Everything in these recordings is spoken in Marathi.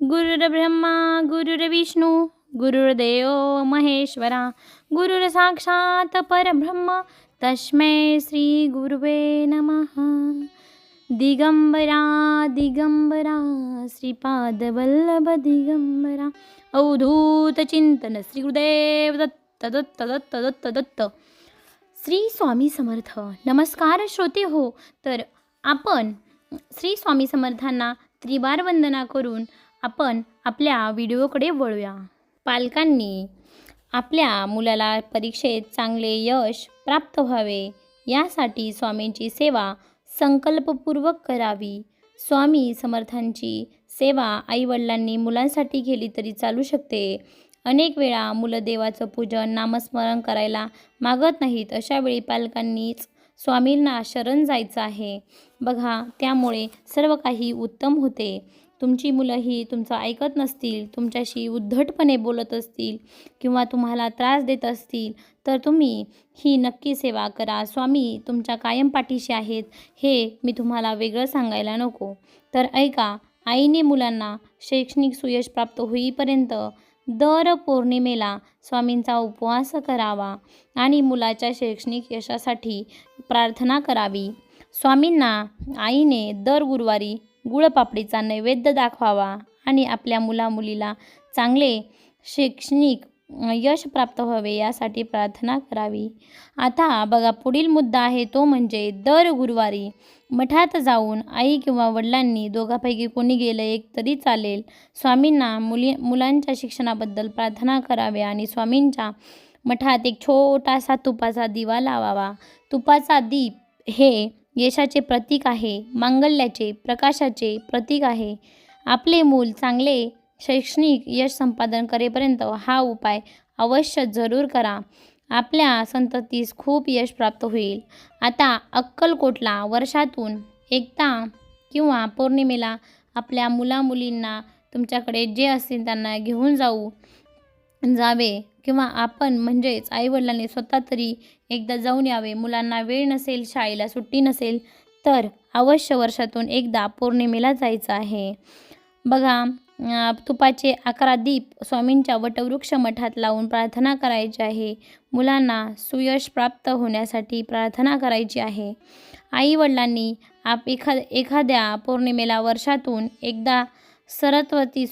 गुरुर्ब्रह्मा गुरुर्विष्णू गुरुर्देव महेश्वरा गुरुर्साक्षात् परब्रह्म तस्मै श्री गुरुवे नमः। दिगंबरा दिगंबरा श्रीपादवल्लभ दिगंबरा अवधूत चिंतन श्री गुरुदेव दत्त दत्त दत्त दत्त दत्त। श्री स्वामी समर्थ। नमस्कार श्रोते हो, तर आपण श्री स्वामी समर्थांना त्रिवार वंदना करून आपण आपल्या व्हिडिओकडे वळूया। पालकांनी आपल्या मुलाला परीक्षेत चांगले यश प्राप्त व्हावे यासाठी स्वामींची सेवा संकल्पपूर्वक करावी। स्वामी समर्थांची सेवा आईवडिलांनी मुलांसाठी केली तरी चालू शकते। अनेक वेळा मुलं देवाचं पूजन नामस्मरण करायला मागत नाहीत, अशा वेळी पालकांनीच स्वामींना शरण जायचं आहे बघा, त्यामुळे सर्व काही उत्तम होते। तुमची मुलंही तुमचं ऐकत नसतील, तुमच्याशी उद्धटपणे बोलत असतील किंवा तुम्हाला त्रास देत असतील, तर तुम्ही ही नक्की सेवा करा। स्वामी तुमच्या कायम पाठीशी आहेत, हे मी तुम्हाला वेगळं सांगायला नको। तर ऐका, आईने मुलांना शैक्षणिक सुयश प्राप्त होईपर्यंत दर पौर्णिमेला स्वामींचा उपवास करावा आणि मुलाच्या शैक्षणिक यशासाठी प्रार्थना करावी। स्वामींना आईने दर गुरुवारी गुळपापडीचा नैवेद्य दाखवावा आणि आपल्या मुलामुलीला चांगले शैक्षणिक यश प्राप्त व्हावे यासाठी प्रार्थना करावी। आता बघा, पुढील मुद्दा आहे तो म्हणजे दर गुरुवारी मठात जाऊन आई किंवा वडिलांनी दोघांपैकी कोणी गेलं एक तरी चालेल, स्वामींना मुलांच्या शिक्षणाबद्दल प्रार्थना करावी आणि स्वामींच्या मठात एक छोटासा तुपाचा दिवा लावावा। तुपाचा दीप हे यशाचे प्रतीक आहे, मांगल्याचे प्रकाशाचे प्रतीक आहे। आपले मूल चांगले शैक्षणिक यश संपादन करेपर्यंत हा उपाय अवश्य जरूर करा, आपल्या संततीस खूप यश प्राप्त होईल। आता अक्कलकोटला वर्षातून एकदा किंवा पौर्णिमेला आपल्या मुलामुलींना तुमच्याकडे जे असतील त्यांना घेऊन जावे किंवा आपण म्हणजेच आईवडिलांनी स्वतः तरी एकदा जाऊन यावे। मुलांना वेळ नसेल, शाळेला सुट्टी नसेल, तर अवश्य वर्षातून एकदा पौर्णिमेला जायचं आहे बघा। तुपाचे 11 दीप स्वामींच्या वटवृक्ष मठात लावून प्रार्थना करायची आहे। मुलांना सुयश प्राप्त होण्यासाठी प्रार्थना करायची आहे। आईवडिलांनी एखाद्या पौर्णिमेला वर्षातून एकदा सरस्वती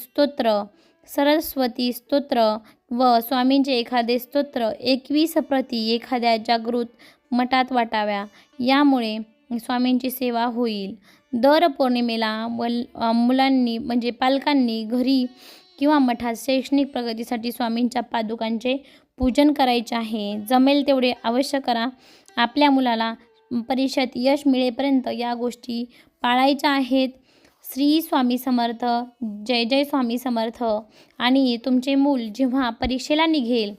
स्तोत्र व स्वामींचे एखादे स्तोत्र 21 प्रती एखाद्या जागृत मठात वाटाव्या, यामुळे स्वामींची सेवा होईल। दर पौर्णिमेला मुलांनी म्हणजे पालकांनी घरी किंवा मठात शैक्षणिक प्रगतीसाठी स्वामींच्या पादुकांचे पूजन करायचे आहे। जमेल तेवढे अवश्य करा। आपल्या मुलाला परीक्षेत यश मिळेपर्यंत या गोष्टी पाळायच्या आहेत। श्री स्वामी समर्थ, जय जय स्वामी समर्थ। आणि तुमचे मूल जेव्हा परीक्षेला निघेल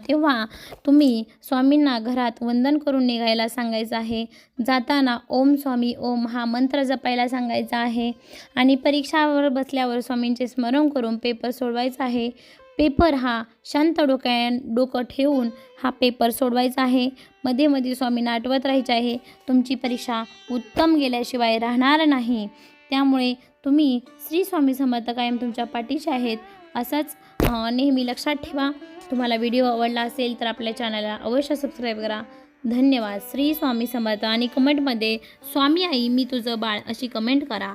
तेव्हा तुम्ही स्वामींना घरात वंदन करून निघायला सांगायचं आहे। जाताना ओम स्वामी ओम हा मंत्र जपायला सांगायचा आहे आणि परीक्षावर बसल्यावर स्वामींचे स्मरण करून पेपर सोडवायचा आहे। पेपर हा शांत डोकं ठेवून हा पेपर सोडवायचा आहे। मध्ये मध्ये स्वामींना आठवत राहायचे आहे, तुमची परीक्षा उत्तम गेल्याशिवाय राहणार नाही, त्यामुळे तुम्ही श्री स्वामी समर्थ कायम तुमच्या पाठीशी आहेत असंच नेहमी लक्षात ठेवा। तुम्हाला व्हिडिओ आवडला असेल तर आपल्या चॅनलला अवश्य सबस्क्राईब करा। धन्यवाद। श्री स्वामी समर्थ आणि कमेंटमध्ये स्वामी आई मी तुझं बाळ अशी कमेंट करा।